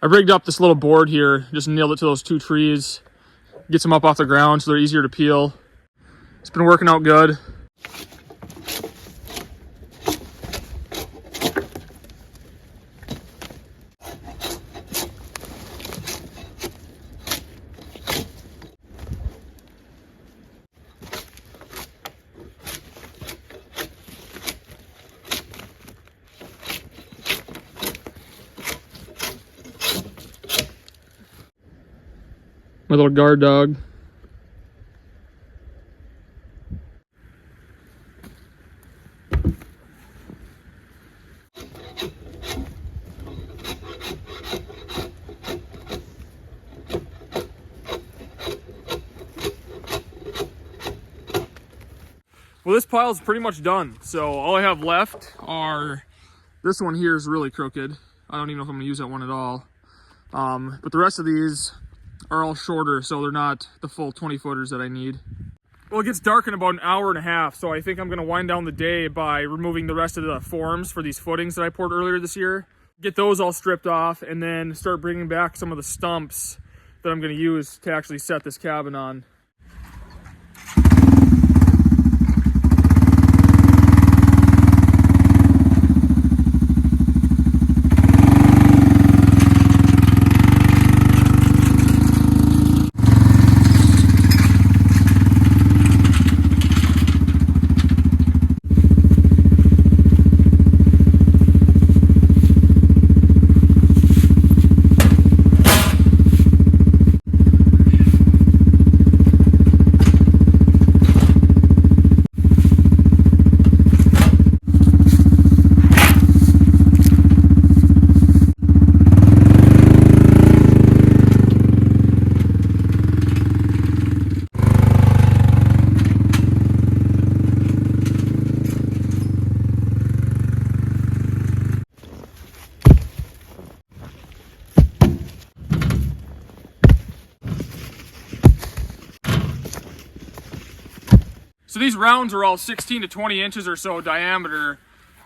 I've rigged up this little board here, just nailed it to those two trees. Gets them up off the ground so they're easier to peel. It's been working out good. My little guard dog. Well, this pile is pretty much done. So all I have left are, this one here is really crooked. I don't even know if I'm gonna use that one at all. But the rest of these are all shorter, so they're not the full 20 footers that I need. Well, it gets dark in about an hour and a half, so I think I'm gonna wind down the day by removing the rest of the forms for these footings that I poured earlier this year. Get those all stripped off, and then start bringing back some of the stumps that I'm gonna use to actually set this cabin on. So these rounds are all 16 to 20 inches or so diameter.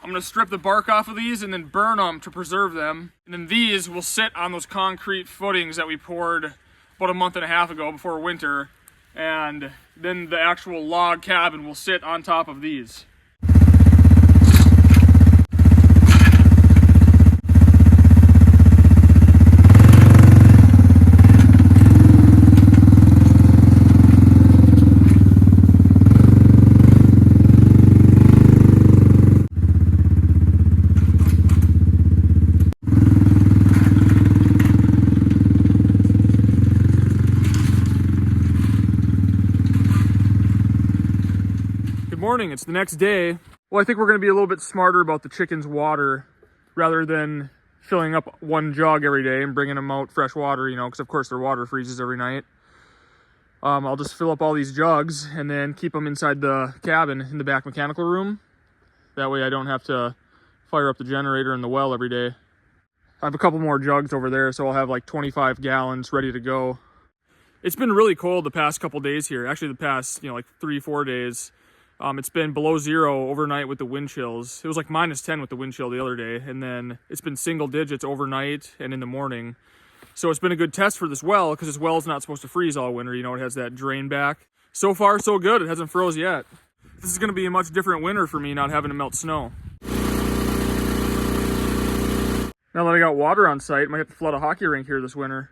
I'm gonna strip the bark off of these and then burn them to preserve them. And then these will sit on those concrete footings that we poured about a month and a half ago before winter. And then the actual log cabin will sit on top of these. Morning, it's the next day. Well, I think we're going to be a little bit smarter about the chickens' water rather than filling up one jug every day and bringing them out fresh water, you know, because of course their water freezes every night. I'll just fill up all these jugs and then keep them inside the cabin in the back mechanical room. That way I don't have to fire up the generator and the well every day. I have a couple more jugs over there, so I'll have like 25 gallons ready to go. It's been really cold the past couple days here. Actually, the past, like 3-4 days. It's been below zero overnight with the wind chills. It was like -10 with the wind chill the other day, and then it's been single digits overnight and in the morning. So it's been a good test for this well, because this well is not supposed to freeze all winter. You know, it has that drain back. So far, so good. It hasn't froze yet. This is going to be a much different winter for me, not having to melt snow. Now that I got water on site, I might have to flood a hockey rink here this winter.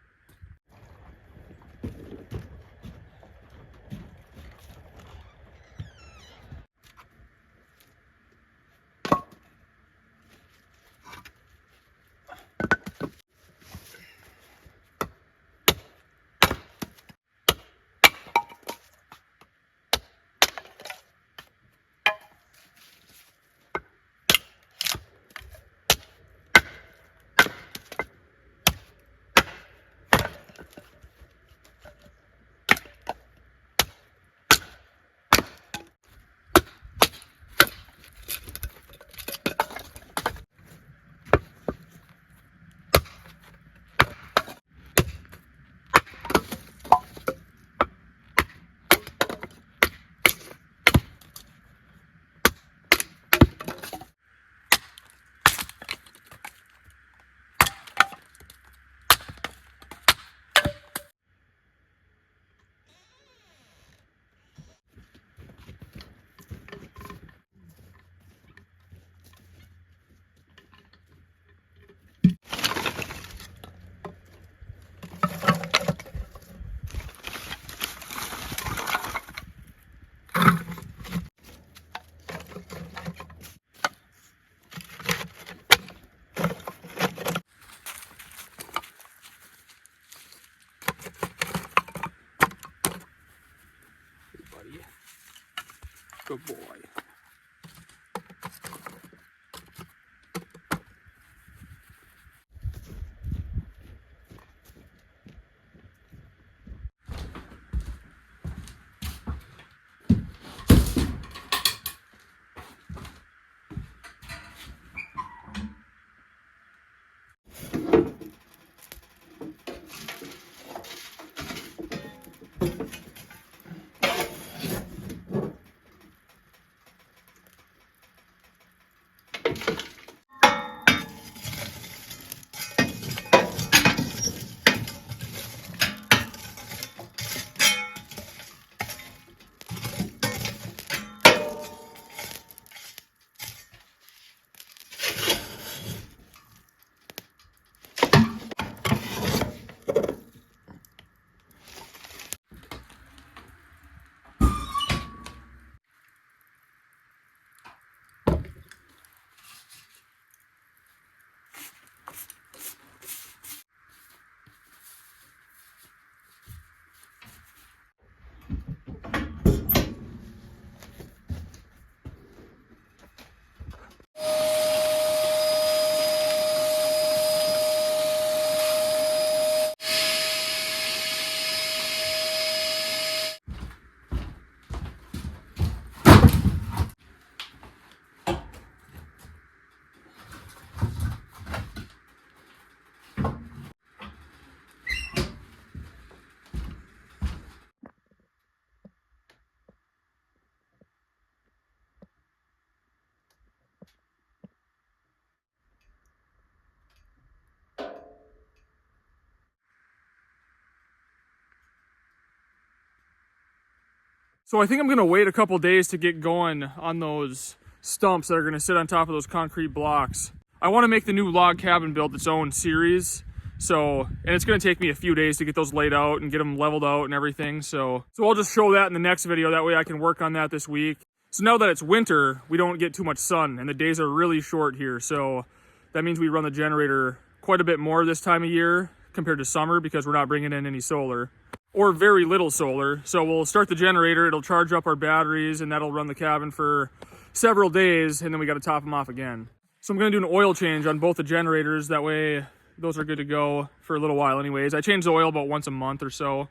So I think I'm gonna wait a couple days to get going on those stumps that are gonna sit on top of those concrete blocks. I wanna make the new log cabin build its own series. And it's gonna take me a few days to get those laid out and get them leveled out and everything. So I'll just show that in the next video. That way I can work on that this week. So now that it's winter, we don't get too much sun and the days are really short here. So that means we run the generator quite a bit more this time of year compared to summer because we're not bringing in any solar or very little solar. So we'll start the generator, it'll charge up our batteries and that'll run the cabin for several days and then we gotta top them off again. So I'm gonna do an oil change on both the generators. That way those are good to go for a little while anyways. I change the oil about once a month or so.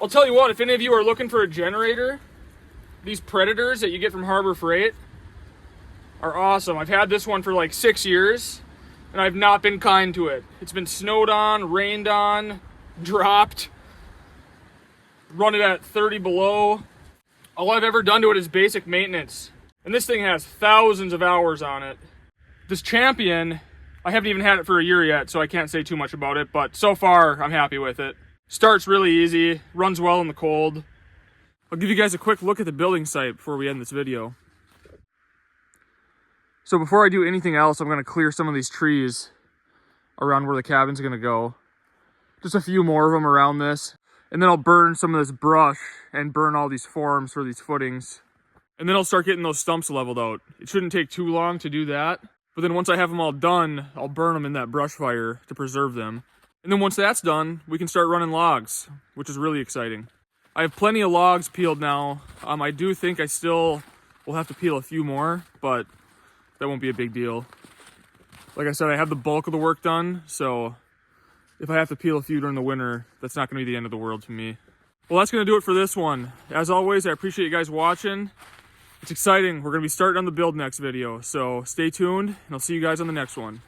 I'll tell you what, if any of you are looking for a generator, these Predators that you get from Harbor Freight are awesome. I've had this one for like 6 years and I've not been kind to it. It's been snowed on, rained on, dropped, run it at 30 below. All I've ever done to it is basic maintenance. And this thing has thousands of hours on it. This Champion, I haven't even had it for a year yet, so I can't say too much about it, but so far I'm happy with it. Starts really easy, runs well in the cold. I'll give you guys a quick look at the building site before we end this video. So before I do anything else, I'm gonna clear some of these trees around where the cabin's gonna go. Just a few more of them around this. And then I'll burn some of this brush and burn all these forms for these footings. And then I'll start getting those stumps leveled out. It shouldn't take too long to do that. But then once I have them all done, I'll burn them in that brush fire to preserve them. And then once that's done, we can start running logs, which is really exciting. I have plenty of logs peeled now. I do think I still will have to peel a few more, but that won't be a big deal. Like I said, I have the bulk of the work done, so if I have to peel a few during the winter, that's not gonna be the end of the world to me. Well, that's gonna do it for this one. As always, I appreciate you guys watching. It's exciting. We're gonna be starting on the build next video, so stay tuned, and I'll see you guys on the next one.